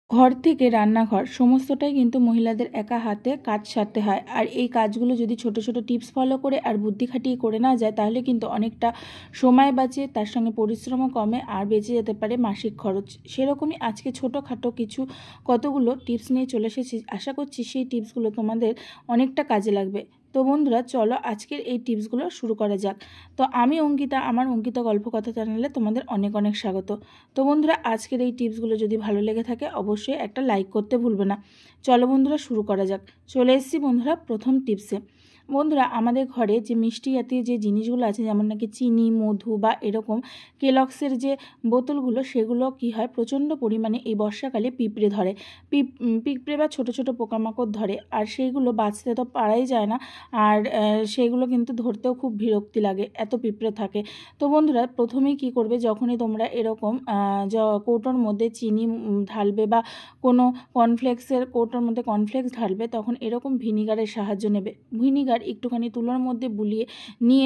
ঘর থেকে রান্নাঘর সমস্তটাই কিন্তু মহিলাদের একা হাতে কাজ সারতে হয়। আর এই কাজগুলো যদি ছোট ছোট টিপস ফলো করে আর বুদ্ধি খাটিয়ে করে না যায় তাহলে কিন্তু অনেকটা সময় বাঁচে, তার সঙ্গে পরিশ্রমও কমে আর বেঁচে যেতে পারে মাসিক খরচ। সেরকমই আজকে ছোটোখাটো কিছু কতগুলো টিপস নিয়ে চলে এসেছি। আশা করছি সেই টিপসগুলো তোমাদের অনেকটা কাজে লাগবে। তো বন্ধুরা, চলো আজকের এই টিপসগুলো শুরু করা যাক। তো আমি অঙ্কিতা, আমার অঙ্কিতা গল্প কথা চ্যানেলে তোমাদের অনেক অনেক স্বাগত। তো বন্ধুরা, আজকের এই টিপসগুলো যদি ভালো লেগে থাকে অবশ্যই একটা লাইক করতে ভুলবে না। চলো বন্ধুরা, শুরু করা যাক। চলে এসেছি বন্ধুরা প্রথম টিপসে। বন্ধুরা, আমাদের ঘরে যে মিষ্টি জাতীয় যে জিনিসগুলো আছে, যেমন নাকি চিনি, মধু বা এরকম কেলক্সের যে বোতলগুলো, সেগুলো কি হয়, প্রচণ্ড পরিমাণে এই বর্ষাকালে পিঁপড়ে ধরে। পিঁপড়ে বা ছোট ছোট পোকামাকড় ধরে, আর সেইগুলো বাঁচতে তো পারাই যায় না। আর সেগুলো কিন্তু ধরতেও খুব বিরক্তি লাগে, এত পিঁপড়ে থাকে। তো বন্ধুরা, প্রথমেই কি করবে, যখনই তোমরা এরকম কৌটোর মধ্যে চিনি ঢালবে বা কোনো কর্নফ্লেক্সের কৌটোর মধ্যে কর্নফ্লেক্স ঢালবে, তখন এরকম ভিনিগারের সাহায্য নেবে। ভিনিগার একটুখানি তুলোর মধ্যে বুলিয়ে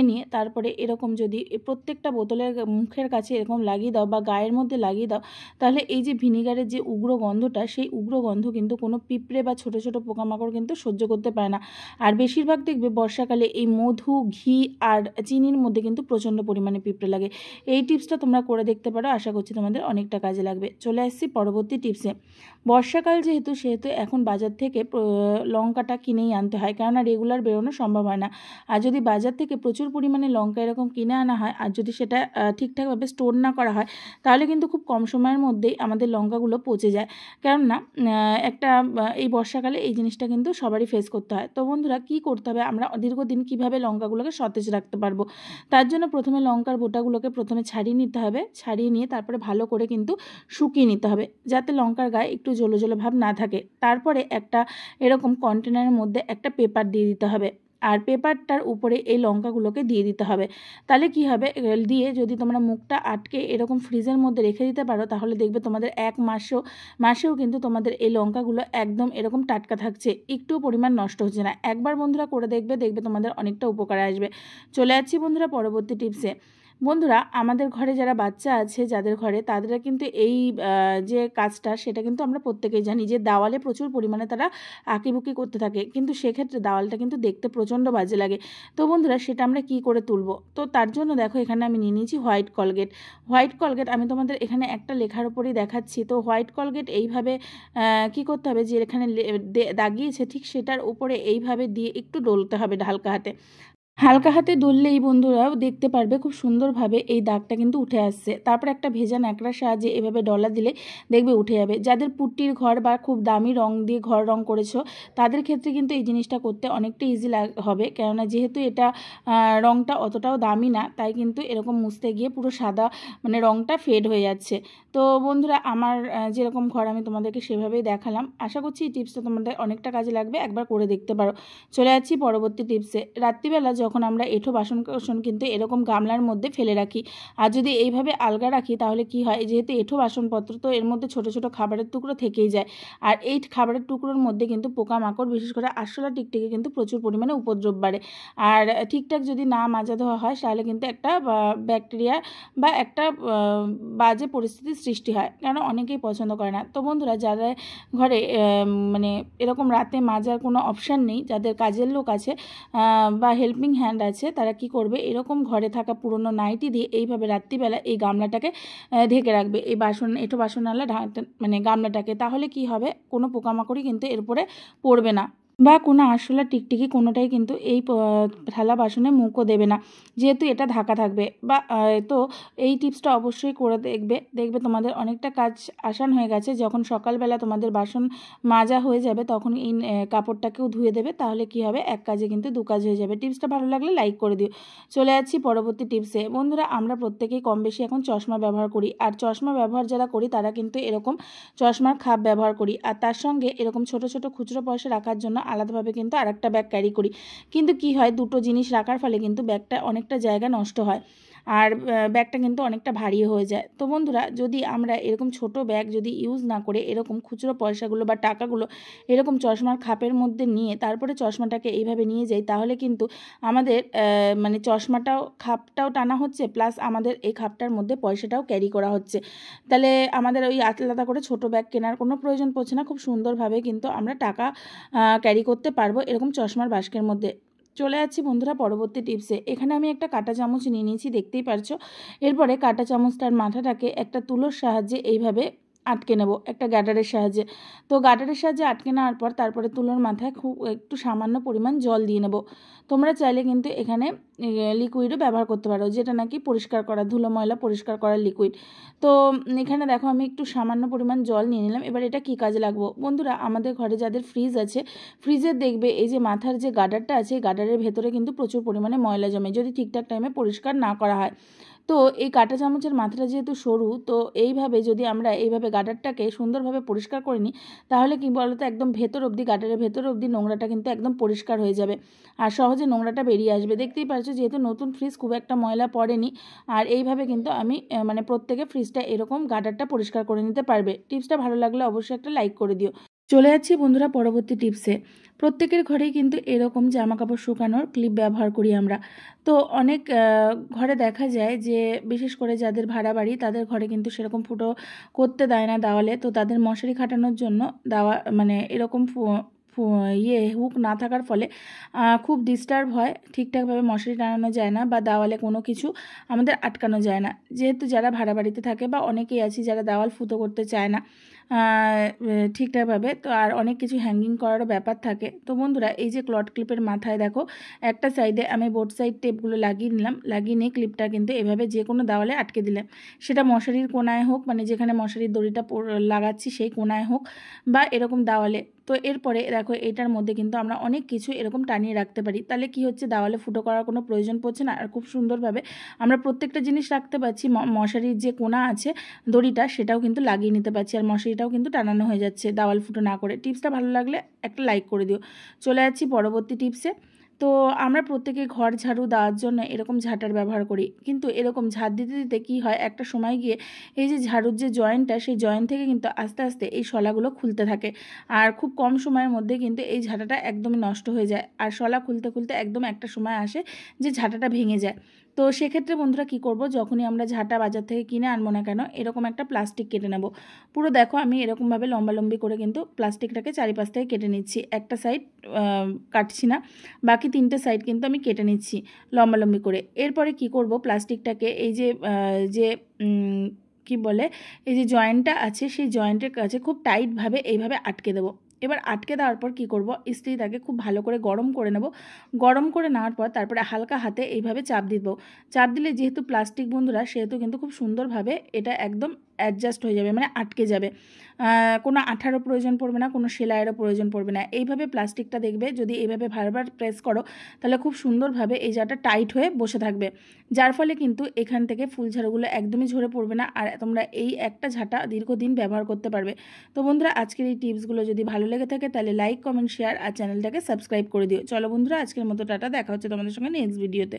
নিয়ে তারপরে এরকম যদি প্রত্যেকটা বোতলের মুখের কাছে এরকম লাগিয়ে দাও বা গায়ের মধ্যে লাগিয়ে দাও, তাহলে এই যে ভিনিগারের যে উগ্র গন্ধটা, সেই উগ্র গন্ধ কিন্তু কোনো পিঁপড়ে বা ছোট ছোট পোকামাকড় কিন্তু সহ্য করতে পারে না। আর বেশিরভাগ দেখবে বর্ষাকালে এই মধু, ঘি আর চিনির মধ্যে কিন্তু প্রচণ্ড পরিমাণে পিঁপড়ে লাগে। এই টিপসটা তোমরা করে দেখতে পারো, আশা করছি তোমাদের অনেকটা কাজে লাগবে। চলে আসছি পরবর্তী টিপসে। বর্ষাকাল সেহেতু এখন বাজার থেকে লঙ্কাটা কিনেই আনতে হয়, কেননা রেগুলার বেরোনো সম্ভব হয় না। আর যদি বাজার থেকে প্রচুর পরিমাণে লঙ্কা এরকম কিনে আনা হয়, আর যদি সেটা ঠিকঠাকভাবে স্টোর না করা হয়, তাহলে কিন্তু খুব কম সময়ের মধ্যেই আমাদের লঙ্কাগুলো পচে যায়। কেননা এই বর্ষাকালে এই জিনিসটা কিন্তু সবারই ফেস করতে হয়। তো বন্ধুরা, কী করতে হবে, আমরা দীর্ঘদিন কীভাবে লঙ্কাগুলোকে সতেজ রাখতে পারবো, তার জন্য প্রথমে লঙ্কার বোটাগুলোকে প্রথমে ছাড়িয়ে নিতে হবে। ছাড়িয়ে নিয়ে তারপরে ভালো করে কিন্তু শুকিয়ে নিতে হবে, যাতে লঙ্কার গায়ে একটু জ্বলো জ্বলো ভাব না থাকে। তারপরে একটা এরকম কন্টেনারের মধ্যে একটা পেপার দিয়ে দিতে হবে, আর পেপারটার উপরে এই লঙ্কাগুলোকে দিয়ে দিতে হবে। তাহলে কি হবে, দিয়ে যদি তোমরা মুখটা আটকে এরকম ফ্রিজের মধ্যে রেখে দিতে পারো, তাহলে দেখবে তোমাদের এক মাসেও কিন্তু তোমাদের এই লঙ্কাগুলো একদম এরকম টাটকা থাকছে, একটু পরিমাণ নষ্ট হচ্ছে না। একবার বন্ধুরা করে দেখবে তোমাদের অনেকটা উপকারে আসবে। চলে যাচ্ছি বন্ধুরা পরবর্তী টিপসে। বন্ধুরা, আমাদের ঘরে যারা বাচ্চা আছে, যাদের ঘরে, তাদের কিন্তু এই যে কাজটা, সেটা কিন্তু আমরা প্রত্যেকেই জানি যে দেওয়ালে প্রচুর পরিমাণে তারা আঁকিবুকি করতে থাকে, কিন্তু সেক্ষেত্রে দেওয়ালটা কিন্তু দেখতে প্রচণ্ড বাজে লাগে। তো বন্ধুরা, সেটা আমরা কি করে তুলবো? তো তার জন্য দেখো, এখানে আমি নিয়ে নিয়েছি হোয়াইট কলগেট। আমি তোমাদের এখানে একটা লেখার উপরেই দেখাচ্ছি। তো হোয়াইট কলগেট এইভাবে কি করতে হবে, যে এখানে দাগিয়েছে ঠিক সেটার উপরে এইভাবে দিয়ে একটু ডলতে হবে হালকা হাতে দললেই বন্ধুরাও দেখতে পারবে খুব সুন্দরভাবে এই দাগটা কিন্তু উঠে আসছে। তারপর একটা ভেজা ন্যাকড়ার সাহায্যে এভাবে ডলা দিলে দেখবে উঠে যাবে। যাদের পুট্টির ঘর বা খুব দামি রং দিয়ে ঘর রং করেছো, তাদের ক্ষেত্রে কিন্তু এই জিনিসটা করতে অনেকটা ইজি হবে, কেননা যেহেতু এটা রংটা অতটাও দামি না, তাই কিন্তু এরকম মুছতে গিয়ে পুরো সাদা মানে রংটা ফেড হয়ে যাচ্ছে। তো বন্ধুরা, আমার যেরকম ঘর আমি তোমাদেরকে সেভাবেই দেখালাম। আশা করছি এই টিপসটা তোমাদের অনেকটা কাজে লাগবে, একবার করে দেখতে পারো। চলে যাচ্ছি পরবর্তী টিপসে। রাত্রিবেলা যখন আমরা এঁঠো বাসন কিন্তু এরকম গামলার মধ্যে ফেলে রাখি, আর যদি এইভাবে আলগা রাখি, তাহলে কি হয়, যেহেতু এঁঠো বাসনপত্র, তো এর মধ্যে ছোট ছোট খাবারের টুকরো থেকেই যায়। আর এই খাবারের টুকরোর মধ্যে কিন্তু পোকামাকড়, বিশেষ করে আরশোলা টিকটিকি কিন্তু প্রচুর পরিমাণে উপদ্রব বাড়ে। আর ঠিকঠাক যদি না মাজা ধোয়া হয়, তাহলে কিন্তু একটা ব্যাকটেরিয়া বা একটা বাজে পরিস্থিতির সৃষ্টি হয়, কারণ অনেকেই পছন্দ করে না। তো বন্ধুরা, যারা ঘরে মানে এরকম রাতে মাজার কোনো অপশান নেই, যাদের কাজের লোক আছে বা হেল্পিং হ্যান্ড আছে, তারা কি করবে, এরকম ঘরে থাকা পুরনো নাইটি দিয়ে এইভাবে রাত্রিবেলা এই গামলাটাকে ঢেকে রাখবে, এই এঁঠো বাসনওয়ালা মানে গামলাটাকে। তাহলে কি হবে, কোনো পোকামাকড়ই কিন্তু এরপরে পড়বে না, বা কোনো আরশোলা টিকটিকি কোনোটাই কিন্তু এই থালা বাসনে মুখও দেবে না, যেহেতু এটা ঢাকা থাকবে। বা তো এই টিপসটা অবশ্যই করে দেখবে তোমাদের অনেকটা কাজ আসান হয়ে গেছে। যখন সকালবেলা তোমাদের বাসন মাজা হয়ে যাবে, তখন এই কাপড়টাকেও ধুয়ে দেবে, তাহলে কি হবে, এক কাজে কিন্তু দু কাজ হয়ে যাবে। টিপসটা ভালো লাগলে লাইক করে দিও। চলে যাচ্ছি পরবর্তী টিপসে। বন্ধুরা, আমরা প্রত্যেকেই কম বেশি এখন চশমা ব্যবহার করি, আর চশমা ব্যবহার যারা করি তারা কিন্তু এরকম চশমার খাপ ব্যবহার করি, আর তার সঙ্গে এরকম ছোট ছোট খুচরো পয়সা রাখার জন্য আলাদাভাবে কিন্তু আরেকটা ব্যাগ ক্যারি করি। কিন্তু কি হয়, দুটো জিনিস রাখার ফলে কিন্তু ব্যাগটা অনেকটা জায়গা নষ্ট হয়। আর ব্যাগটা কিন্তু অনেকটা ভারী হয়ে যায়। তো বন্ধুরা, যদি আমরা এরকম ছোট ব্যাগ যদি ইউজ না করে এরকম খুচরো পয়সাগুলো বা টাকাগুলো এরকম চশমার খাপের মধ্যে নিয়ে তারপরে চশমাটাকে এইভাবে নিয়ে যাই, তাহলে কিন্তু আমাদের মানে চশমাটাও খাপটাও টানা হচ্ছে, প্লাস আমাদের এই খাপটার মধ্যে পয়সাটাও ক্যারি করা হচ্ছে। তাহলে আমাদের ওই আলাদা করে ছোট ব্যাগ কেনার কোনো প্রয়োজন পড়ছে না। খুব সুন্দরভাবে কিন্তু আমরা টাকা ক্যারি করতে পারবো এরকম চশমার বাস্কের মধ্যে। চলে যাচ্ছি বন্ধুরা পরবর্তী টিপসে। এখানে আমি একটা কাঁটা চামচ নিয়ে নিয়েছি, দেখতেই পারছো। এরপরে কাঁটা চামচটার মাথাটাকে একটা তুলোর সাহায্যে এইভাবে আটকে নেব, একটা গার্ডারের সাহায্যে। তো গার্ডারের সাহায্যে আটকে নেওয়ার পর তারপরে তুলোর মাথায় খুব একটু সামান্য পরিমাণ জল দিয়ে নেব। তোমরা চাইলে কিন্তু এখানে লিকুইডও ব্যবহার করতে পারো, যেটা নাকি পরিষ্কার করা ধুলো ময়লা পরিষ্কার করার লিকুইড। তো এখানে দেখো আমি একটু সামান্য পরিমাণ জল নিয়ে নিলাম। এবার এটা কী কাজে লাগবো বন্ধুরা, আমাদের ঘরে যাদের ফ্রিজ আছে, ফ্রিজের দেখবে এই যে মাথার যে গার্ডারটা আছে, গার্ডারের ভেতরে কিন্তু প্রচুর পরিমাণে ময়লা জমে যদি ঠিকঠাক টাইমে পরিষ্কার না করা হয়। তো এই কাঁটা চামচের মাথাটা যেহেতু সরু, তো এইভাবে যদি আমরা এইভাবে গার্ডারটাকে সুন্দরভাবে পরিষ্কার করে নিই, তাহলে কি বলতো একদম ভেতর অবধি, গার্ডারের ভেতর অবধি নোংরাটা কিন্তু একদম পরিষ্কার হয়ে যাবে আর সহজে নোংরাটা বেরিয়ে আসবে। দেখতেই পাচ্ছ যেহেতু নতুন ফ্রিজ খুব একটা ময়লা পড়েনি। আর এইভাবে কিন্তু আমি মানে প্রত্যেকে ফ্রিজটা এরকম গার্ডারটা পরিষ্কার করে নিতে পারবে। টিপসটা ভালো লাগলে অবশ্যই একটা লাইক করে দিও। চলে যাচ্ছি বন্ধুরা পরবর্তী টিপসে। প্রত্যেকের ঘরেই কিন্তু এরকম জামা কাপড় শুকানোর ক্লিপ ব্যবহার করি আমরা। তো অনেক ঘরে দেখা যায় যে বিশেষ করে যাদের ভাড়া বাড়ি তাদের ঘরে কিন্তু সেরকম ফুটো করতে দেয় না দেওয়ালে। তো তাদের মশারি খাটানোর জন্য দেওয়া মানে এরকম হুক না থাকার ফলে খুব ডিস্টার্ব হয়, ঠিকঠাকভাবে মশারি টানানো যায় না বা দেওয়ালে কোনো কিছু আমাদের আটকানো যায় না। যেহেতু যারা ভাড়া বাড়িতে থাকে বা অনেকেই আছি যারা দেওয়াল ফুটো করতে চায় না ঠিকঠাকভাবে, তো আর অনেক কিছু হ্যাঙ্গিং করারও ব্যাপার থাকে। তো বন্ধুরা, এই যে ক্লট ক্লিপের মাথায় দেখো একটা সাইডে আমি বোর্ড সাইড টেপগুলো লাগিয়ে নিলাম, লাগিয়ে নিয়ে ক্লিপটা কিন্তু এভাবে যে কোনো দেওয়ালে আটকে দিলাম। সেটা মশারির কোনায় হোক, মানে যেখানে মশারির দড়িটা লাগাচ্ছি সেই কোনায় হোক, বা এরকম দেওয়ালে। তো এরপরে দেখো এটার মধ্যে কিন্তু আমরা অনেক কিছু এরকম টানিয়ে রাখতে পারি। তাহলে কি হচ্ছে, দেওয়ালে ফুটো করার কোনো প্রয়োজন পড়ছে না আর খুব সুন্দরভাবে আমরা প্রত্যেকটা জিনিস রাখতে পারছি। মশারির যে কোনা আছে দড়িটা সেটাও কিন্তু লাগিয়ে নিতে পারছি আর মশারিটাও কিন্তু টানানো হয়ে যাচ্ছে দেওয়াল ফুটো না করে। টিপসটা ভালো লাগলে একটা লাইক করে দিও। চলে যাচ্ছি পরবর্তী টিপসে। তো আমরা প্রত্যেকে ঘর ঝাড়ু দেওয়ার জন্য এরকম ঝাঁটার ব্যবহার করি, কিন্তু এরকম ঝাড় দিতে দিতে কী হয়, একটা সময় গিয়ে এই যে ঝাড়ুর যে জয়েন্টটা সেই জয়েন্ট থেকে কিন্তু আস্তে আস্তে এই শলাগুলো খুলতে থাকে আর খুব কম সময়ের মধ্যে কিন্তু এই ঝাঁটাটা একদমই নষ্ট হয়ে যায় আর শলা খুলতে খুলতে একদম একটা সময় আসে যে ঝাঁটাটা ভেঙে যায়। তো সেক্ষেত্রে বন্ধুরা কী করব, যখনই আমরা ঝাঁটা বাজার থেকে কিনে আনবো না কেন, এরকম একটা প্লাস্টিক কেটে নেব। পুরো দেখো আমি এরকমভাবে লম্বালম্বি করে কিন্তু প্লাস্টিকটাকে চারিপাশ থেকে কেটে নিচ্ছি, একটা সাইড কাটছি না, বাকি তিনটে সাইড কিন্তু আমি কেটে নিচ্ছি লম্বালম্বি করে। এরপরে কি করব, প্লাস্টিকটাকে এই যে কি বলে এই যে জয়েন্টটা আছে সেই জয়েন্টের কাছে খুব টাইটভাবে এইভাবে আটকে দেবো। এবার আটকে দেওয়ার পর কী করব, ইস্ত্রিটাকে খুব ভালো করে গরম করে নেব। গরম করে নেওয়ার পর তারপরে হালকা হাতে এইভাবে চাপ দিব। চাপ দিলে যেহেতু প্লাস্টিক বন্ধুরা, সেহেতু কিন্তু খুব সুন্দরভাবে এটা একদম অ্যাডজাস্ট হয়ে যাবে, মানে আটকে যাবে। কোনো আঠারও প্রয়োজন পড়বে না, কোনো সেলাইয়েরও প্রয়োজন পড়বে না। এইভাবে প্লাস্টিকটা দেখবে যদি এইভাবে বারবার প্রেস করো, তাহলে খুব সুন্দরভাবে এই জায়গাটা টাইট হয়ে বসে থাকবে, যার ফলে কিন্তু এখান থেকে ফুল ঝাড়ুগুলো একদমই ঝরে পড়বে না আর তোমরা এই একটা ঝাঁটা দীর্ঘদিন ব্যবহার করতে পারবে। তো বন্ধুরা, আজকের এই টিপসগুলো যদি ভালো লেগে থাকে তাহলে লাইক কমেন্ট শেয়ার আর চ্যানেলটাকে সাবস্ক্রাইব করে দিও। চলো বন্ধুরা, আজকের মতো টাটা, দেখা হচ্ছে তোমাদের সঙ্গে নেক্সট ভিডিওতে।